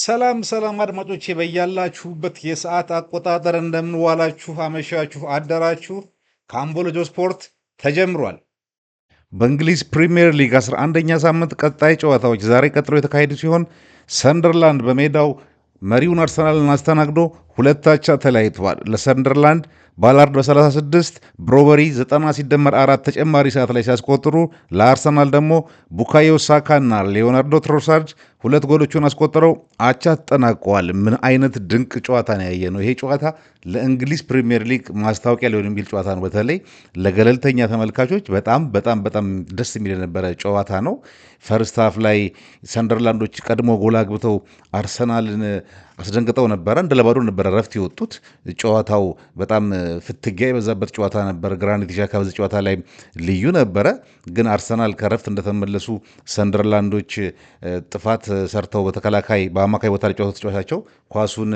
ሰላም ሰላም አድማጮቼ በያላችሁበት የሰዓት አቆጣጠር እንደምንዋላችሁ አመሻችሁ አደራችሁ። ከአምቦሎጆ ስፖርት ተጀምሯል። በእንግሊዝ ፕሪምየር ሊግ 11ኛ ሳምንት ቀጣይ ጨዋታዎች ዛሬ ቀጥሎ የተካሄዱ ሲሆን ሰንደርላንድ በሜዳው መሪውን አርሰናልን አስተናግዶ ሁለት አቻ ተለያይተዋል። ለሰንደርላንድ ባላርድ በ36 ብሮበሪ 90 ሲደመር 4 ተጨማሪ ሰዓት ላይ ሲያስቆጥሩ ለአርሰናል ደግሞ ቡካዮ ሳካ እና ሊዮናርዶ ትሮሳርድ ሁለት ጎሎቹን አስቆጥረው አቻ ተጠናቀዋል። ምን አይነት ድንቅ ጨዋታ ነው ያየ ነው! ይሄ ጨዋታ ለእንግሊዝ ፕሪሚየር ሊግ ማስታወቂያ ሊሆን የሚል ጨዋታ ነው። በተለይ ለገለልተኛ ተመልካቾች በጣም በጣም በጣም ደስ የሚል የነበረ ጨዋታ ነው። ፈርስት ሃፍ ላይ ሰንደርላንዶች ቀድሞ ጎል አግብተው አርሰናልን አስደንግጠው ነበረ። እንደ ለባዶ ነበረ ረፍት የወጡት። ጨዋታው በጣም ፍትጊያ የበዛበት ጨዋታ ነበር። ግራኒት ዣካ በዚህ ጨዋታ ላይ ልዩ ነበረ። ግን አርሰናል ከረፍት እንደተመለሱ ሰንደርላንዶች ጥፋት ሰርተው በአማካይ ቦታ ላይ ተጫዋቻቸው ኳሱን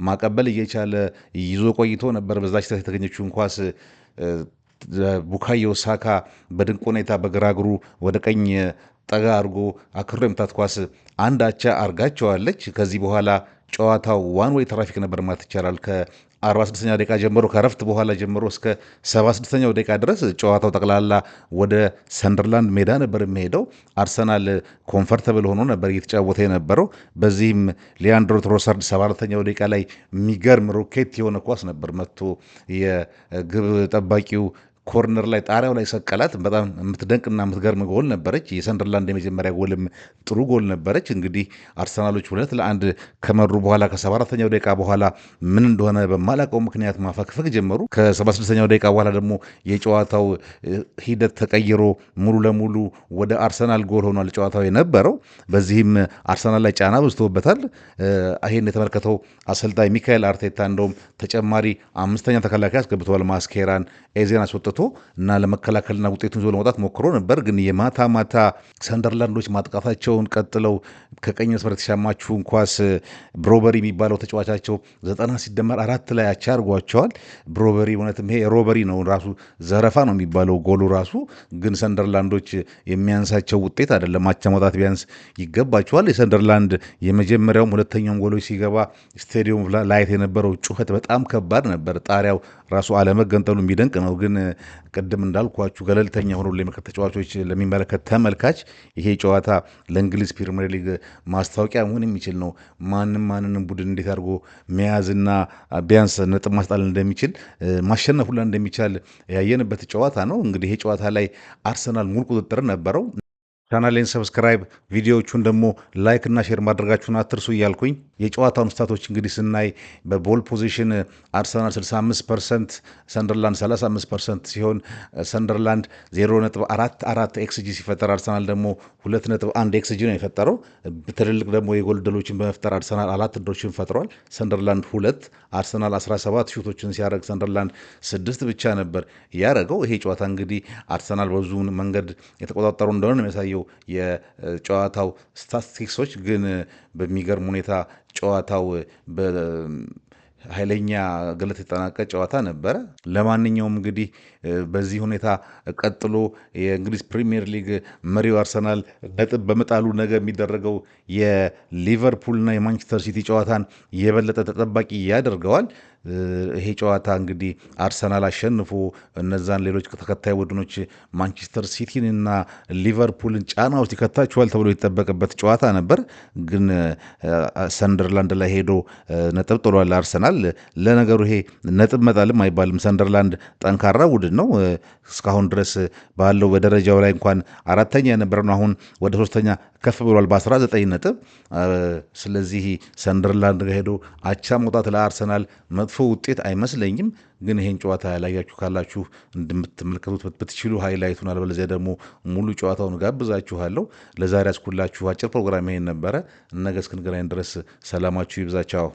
ማቀበል እየቻለ ይዞ ቆይቶ ነበር። በዛች የተገኘችውን ኳስ ቡካዮ ሳካ በድንቅ ሁኔታ በግራ እግሩ ወደ ቀኝ ጠጋ አድርጎ አክሮ የምታት ኳስ አንድ አቻ አርጋቸዋለች። ከዚህ በኋላ ጨዋታው ዋን ወይ ትራፊክ ነበር ማለት ይቻላል። ከ46ኛው ደቂቃ ጀምሮ ከረፍት በኋላ ጀምሮ እስከ 76ኛው ደቂቃ ድረስ ጨዋታው ጠቅላላ ወደ ሰንደርላንድ ሜዳ ነበር የሚሄደው። አርሰናል ኮምፈርተብል ሆኖ ነበር እየተጫወተ የነበረው። በዚህም ሊያንድሮ ትሮሳርድ 74ኛው ደቂቃ ላይ የሚገርም ሮኬት የሆነ ኳስ ነበር መጥቶ የግብ ጠባቂው ኮርነር ላይ ጣሪያው ላይ ሰቀላት። በጣም የምትደንቅና የምትገርም ጎል ነበረች። የሰንደርላንድ የመጀመሪያ ጎልም ጥሩ ጎል ነበረች። እንግዲህ አርሰናሎች 2-1 ከመሩ በኋላ ከ74ኛው ደቂቃ በኋላ ምን እንደሆነ በማላውቀው ምክንያት ማፈግፈግ ጀመሩ። ከ76ኛው ደቂቃ በኋላ ደግሞ የጨዋታው ሂደት ተቀይሮ ሙሉ ለሙሉ ወደ አርሰናል ጎል ሆኗል ጨዋታው የነበረው። በዚህም አርሰናል ላይ ጫና በዝቶበታል። ይህን የተመለከተው አሰልጣኝ ሚካኤል አርቴታ እንደውም ተጨማሪ አምስተኛ ተከላካይ አስገብተዋል። ማስኬራን ኤዜን አስወጥቶ እና ለመከላከልና ውጤቱን ዞ ለመውጣት ሞክሮ ነበር። ግን የማታ ማታ ሰንደርላንዶች ማጥቃታቸውን ቀጥለው ከቀኝ መስመር የተሻማችውን ኳስ ብሮበሪ የሚባለው ተጫዋቻቸው 90 ሲደመር 4 ላይ አቻ አድርጓቸዋል። ብሮበሪ እውነትም ይሄ ሮበሪ ነው፣ ራሱ ዘረፋ ነው የሚባለው ጎሉ ራሱ። ግን ሰንደርላንዶች የሚያንሳቸው ውጤት አይደለም፣ አቻ መውጣት ቢያንስ ይገባቸዋል። የሰንደርላንድ የመጀመሪያውም ሁለተኛውም ጎሎች ሲገባ ስቴዲየም ላይት የነበረው ጩኸት በጣም ከባድ ነበር። ጣሪያው ራሱ አለመገንጠሉ የሚደንቅ ነው። ግን ቅድም እንዳልኳችሁ ገለልተኛ ሆኖ ለሚመለከት ተጫዋቾች ለሚመለከት ተመልካች ይሄ ጨዋታ ለእንግሊዝ ፕሪሚየር ሊግ ማስታወቂያ መሆን የሚችል ነው። ማንንም ቡድን እንዴት አድርጎ መያዝና ቢያንስ ነጥብ ማስጣል እንደሚችል ማሸነፍ ሁላ እንደሚቻል ያየንበት ጨዋታ ነው። እንግዲህ ይሄ ጨዋታ ላይ አርሰናል ሙሉ ቁጥጥር ነበረው። ቻናሌን ሰብስክራይብ፣ ቪዲዮዎቹን ደግሞ ላይክ እና ሼር ማድረጋችሁን አትርሱ እያልኩኝ የጨዋታውን ስታቶች እንግዲህ ስናይ በቦል ፖዚሽን አርሰናል 65%፣ ሰንደርላንድ 35% ሲሆን ሰንደርላንድ 0.44 ኤክስጂ ሲፈጠር አርሰናል ደግሞ 2.1 ኤክስጂ ነው የፈጠረው። ትልልቅ ደግሞ የጎል ዕድሎችን በመፍጠር አርሰናል 4 ዕድሎችን ፈጥሯል፣ ሰንደርላንድ 2። አርሰናል 17 ሹቶችን ሲያደርግ ሰንደርላንድ 6 ብቻ ነበር ያደረገው። ይሄ ጨዋታ እንግዲህ አርሰናል በብዙ መንገድ የተቆጣጠሩ እንደሆነ ነው የሚያሳየው የጨዋታው ስታቲስቲክሶች። ግን በሚገርም ሁኔታ ጨዋታው ኃይለኛ ገለት የተጠናቀቀ ጨዋታ ነበረ። ለማንኛውም እንግዲህ በዚህ ሁኔታ ቀጥሎ የእንግሊዝ ፕሪሚየር ሊግ መሪው አርሰናል ነጥብ በመጣሉ ነገ የሚደረገው የሊቨርፑልና የማንቸስተር ሲቲ ጨዋታን የበለጠ ተጠባቂ ያደርገዋል። ይሄ ጨዋታ እንግዲህ አርሰናል አሸንፎ እነዛን ሌሎች ተከታይ ቡድኖች ማንቸስተር ሲቲንና ሊቨርፑልን ጫና ውስጥ ይከታችኋል ተብሎ የተጠበቀበት ጨዋታ ነበር። ግን ሰንደርላንድ ላይ ሄዶ ነጥብ ጥሏል አርሰናል። ለነገሩ ይሄ ነጥብ መጣልም አይባልም። ሰንደርላንድ ጠንካራ ቡድን ነው። እስካሁን ድረስ ባለው በደረጃው ላይ እንኳን አራተኛ የነበረ ነው። አሁን ወደ ሶስተኛ ከፍ ብሏል በ19 ነጥብ። ስለዚህ ሰንደርላንድ ጋር ሄዶ አቻ መውጣት ለአርሰናል መጥፎ ውጤት አይመስለኝም። ግን ይሄን ጨዋታ ያላያችሁ ካላችሁ እንደምትመለከቱት ብትችሉ ሃይላይቱን፣ አለበለዚያ ደግሞ ሙሉ ጨዋታውን ጋብዛችኋለሁ። ለዛሬ ያስኩላችሁ አጭር ፕሮግራም ይሄን ነበረ። ነገ እስክንገናኝ ድረስ ሰላማችሁ ይብዛቻው።